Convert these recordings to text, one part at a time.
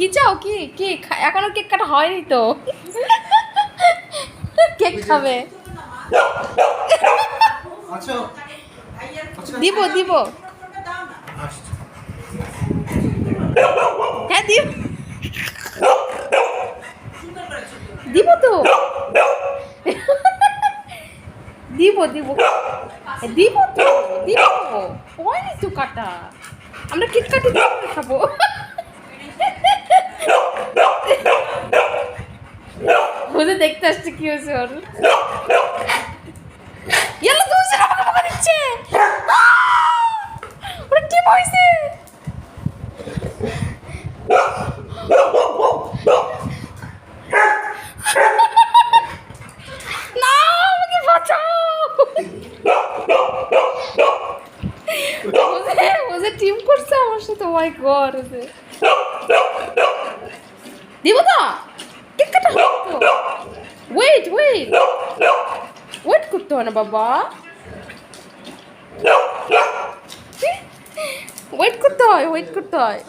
কি চাও? কি কি এখনো কেক কাটা হয়নি তো। কেক খাবে? দিব দিব, হ্যাঁ দিব, দিব তো, দিব দিব দিব তো, দিব, হয়নি তো কাটা। আমরা কেক কাটি খাবো। ওদের দেখতে আসছে কি হয়েছে ওর। ইয়াল্লা তুমি সে আমাকে বকা দিচ্ছে। ওরা কি হয়েছে? না আমাকে বাঁচাও। ওদের টিম করছে আমার সাথে। ও মাই গড। দিব তো, কেক কাটা হবে তো। ওয়েট ওয়েট ওয়েট করতে হয় না বাবা, ওয়েট করতে হয়, ওয়েট করতে হয়।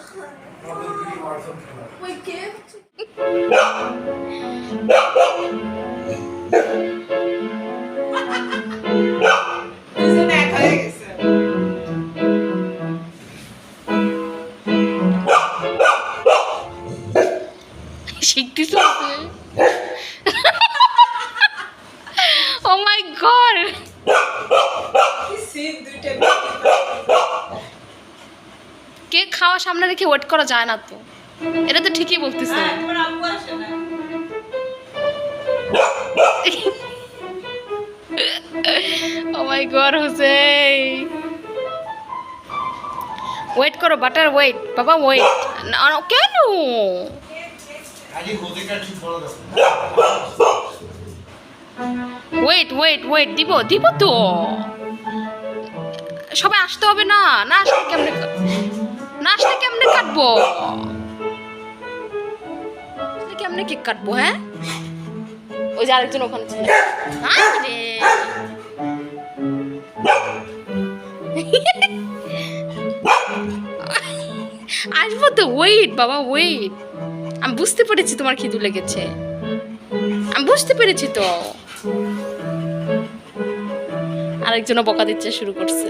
শিখতেছ? ও মাই গড। কেক খাওয়া সামনে রেখে ওয়েট করা যায় না তো। এটা তো ঠিকই বলতেছে। ও মাই গড হোসেন, ওয়েট করো বাটার, ওয়েট বাবা ওয়েট। কেন? ওয়েট ওয়েট ওয়েট, দিব দিব তো। সবাই আসতে হবে না? না আসলে কেমনে, না আসলে কেমনে কাটবো? কেমনে কেক কাটবো? হ্যাঁ ওই যে আরেকজন ওখানে ছিল। আরে আসবো তো, ওয়েট বাবা ওয়েট। আমি বুঝতে পেরেছি তোমার খিদু লেগেছে, আমি বুঝতে পেরেছি তো। আরেকজনও বকা দিচ্ছে শুরু করছে।